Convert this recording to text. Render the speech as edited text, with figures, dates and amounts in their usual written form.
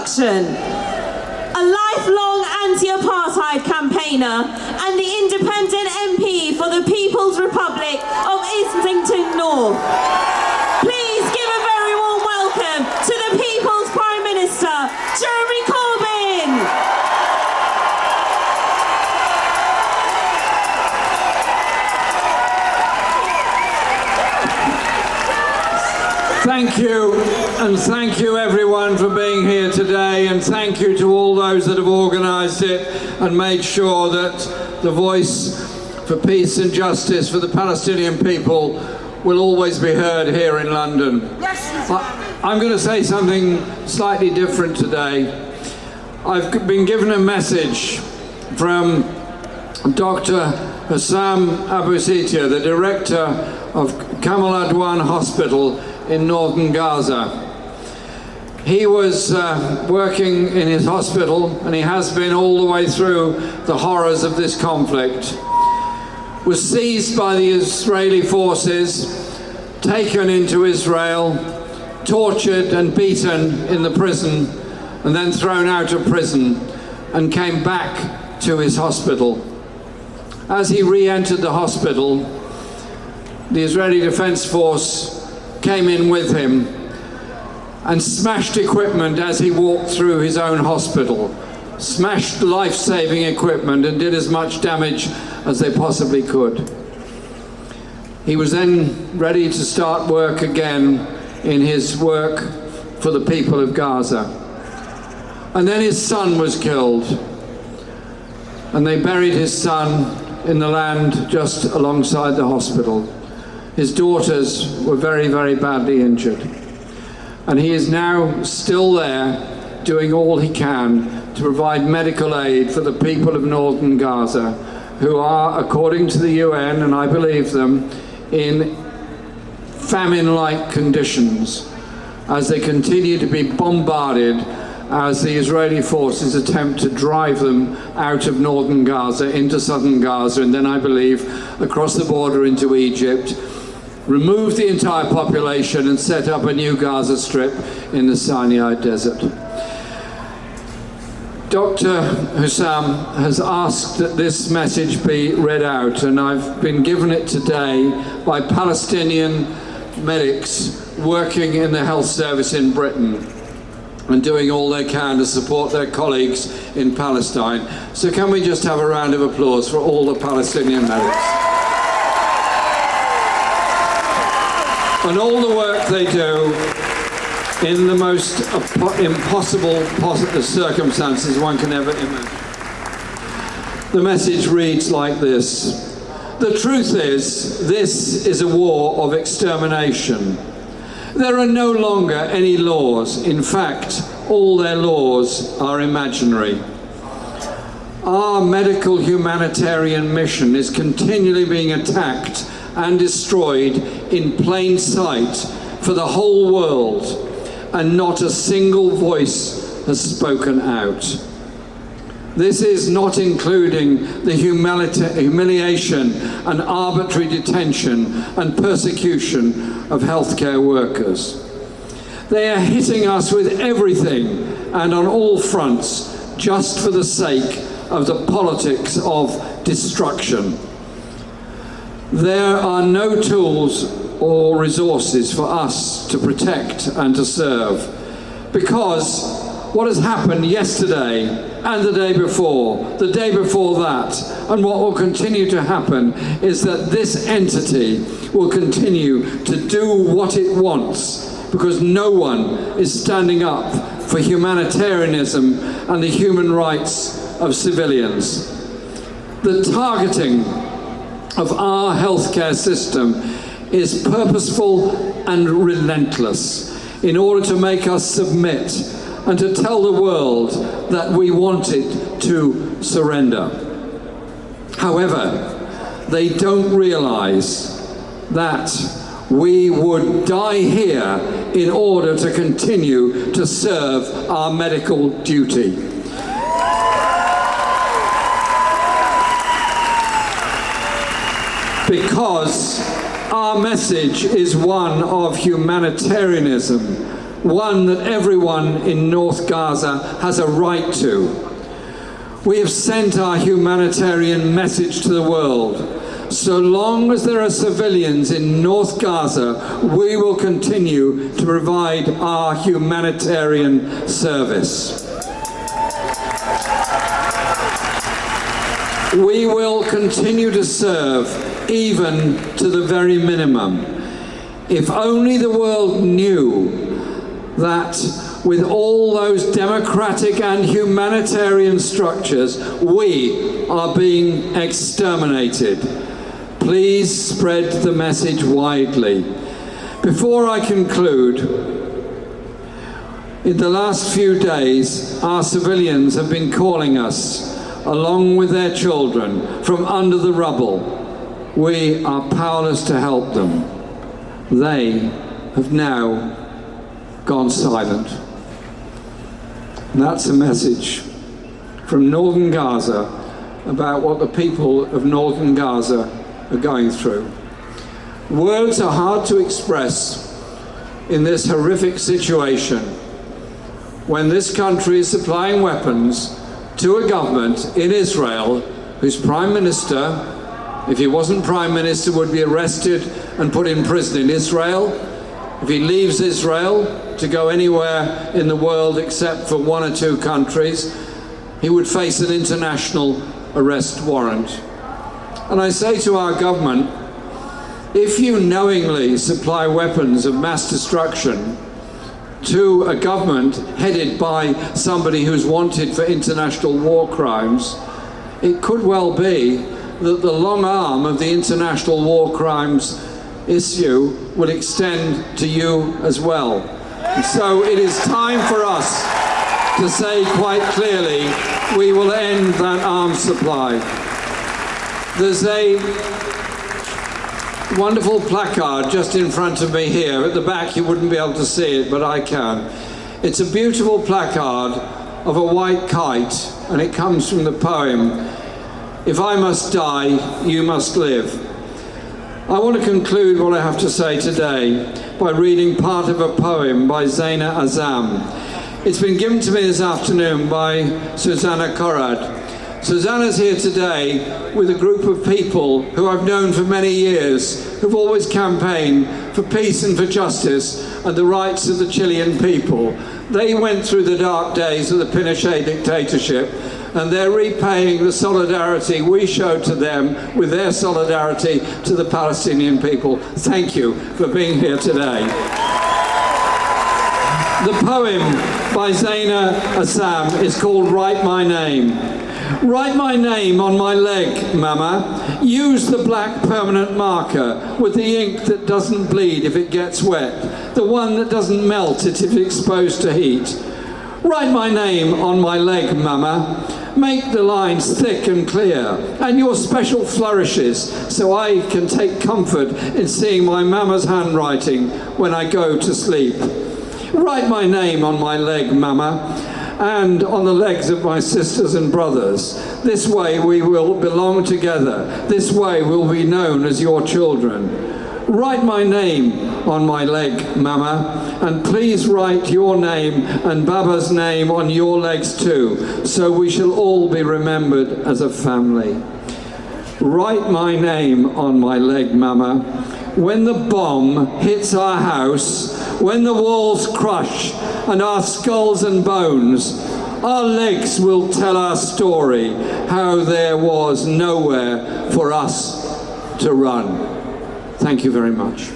destruction. A lifelong anti-apartheid campaigner and the independent MP for the People's Republic of Islington North. Please give a very warm welcome to the People's Prime Minister, Jeremy Corbyn. Thank you, and thank you everyone for being here today, and thank you to all those that have organised it and made sure that the voice for peace and justice for the Palestinian people will always be heard here in London. I'm going to say something slightly different today. I've been given a message from Dr. Hussam Abu Sitia, the director of Kamal Edwan Hospital in northern Gaza. He was working in his hospital, and he has been all the way through the horrors of this conflict. Was seized by the Israeli forces, taken into Israel, tortured and beaten in the prison, and then thrown out of prison, and came back to his hospital. As he re-entered the hospital, the Israeli Defense Force came in with him and smashed equipment as he walked through his own hospital, smashed life-saving equipment and did as much damage as they possibly could. He was then ready to start work again in his work for the people of Gaza. And then his son was killed, and they buried his son in the land just alongside the hospital. His daughters were very, very badly injured. And he is now still there doing all he can to provide medical aid for the people of northern Gaza, who are, according to the UN, and I believe them, in famine-like conditions as they continue to be bombarded as the Israeli forces attempt to drive them out of northern Gaza into southern Gaza, and then I believe across the border into Egypt, remove the entire population and set up a new Gaza Strip in the Sinai Desert. Dr. Hussam has asked that this message be read out, and I've been given it today by Palestinian medics working in the health service in Britain and doing all they can to support their colleagues in Palestine. So can we just have a round of applause for all the Palestinian medics? And all the work they do in the most impossible circumstances one can ever imagine. The message reads like this: the truth is, this is a war of extermination. There are no longer any laws. In fact, all their laws are imaginary. Our medical humanitarian mission is continually being attacked and destroyed in plain sight for the whole world, and not a single voice has spoken out. This is not including the humiliation and arbitrary detention and persecution of healthcare workers. They are hitting us with everything and on all fronts just for the sake of the politics of destruction. There are no tools or resources for us to protect and to serve, because what has happened yesterday and the day before that, and what will continue to happen is that this entity will continue to do what it wants, because no one is standing up for humanitarianism and the human rights of civilians. The targeting of our healthcare system is purposeful and relentless in order to make us submit and to tell the world that we want it to surrender. However, they don't realize that we would die here in order to continue to serve our medical duty. Because our message is one of humanitarianism one that everyone in North Gaza has a right to. We have sent our humanitarian message to the world. So long as there are civilians in North Gaza, we will continue to provide our humanitarian service. We will continue to serve, even to the very minimum. If only the world knew that with all those democratic and humanitarian structures, we are being exterminated. Please spread the message widely. Before I conclude, in the last few days, our civilians have been calling us, along with their children, from under the rubble. We are powerless to help them. They have now gone silent. And that's a message from northern Gaza about what the people of northern Gaza are going through. Words are hard to express in this horrific situation when this country is supplying weapons to a government in Israel whose Prime Minister, if he wasn't Prime Minister, would be arrested and put in prison in Israel. If he leaves Israel to go anywhere in the world except for one or two countries, he would face an international arrest warrant. And I say to our government, if you knowingly supply weapons of mass destruction to a government headed by somebody who's wanted for international war crimes, it could well be that the long arm of the international war crimes issue will extend to you as well. And so it is time for us to say quite clearly, we will end that arms supply. There's a wonderful placard just in front of me here. At the back you wouldn't be able to see it, but I can. It's a beautiful placard of a white kite, and it comes from the poem, "If I must die, you must live." I want to conclude what I have to say today by reading part of a poem by Zaina Azam. It's been given to me this afternoon by Susanna Corrad. Susanna's here today with a group of people who I've known for many years, who've always campaigned for peace and for justice and the rights of the Chilean people. They went through the dark days of the Pinochet dictatorship, and they're repaying the solidarity we showed to them with their solidarity to the Palestinian people. Thank you for being here today. The poem by Zaina Azam is called "Write My Name." Write my name on my leg, Mama. Use the black permanent marker with the ink that doesn't bleed if it gets wet, the one that doesn't melt it if exposed to heat. Write my name on my leg, Mama. Make the lines thick and clear, and your special flourishes, so I can take comfort in seeing my Mama's handwriting when I go to sleep. Write my name on my leg, Mama, and on the legs of my sisters and brothers. This way we will belong together. This way we'll be known as your children. Write my name on my leg, Mama, and please write your name and Baba's name on your legs too, so we shall all be remembered as a family. Write my name on my leg, Mama. When the bomb hits our house, when the walls crush and our skulls and bones, our legs will tell our story, how there was nowhere for us to run. Thank you very much.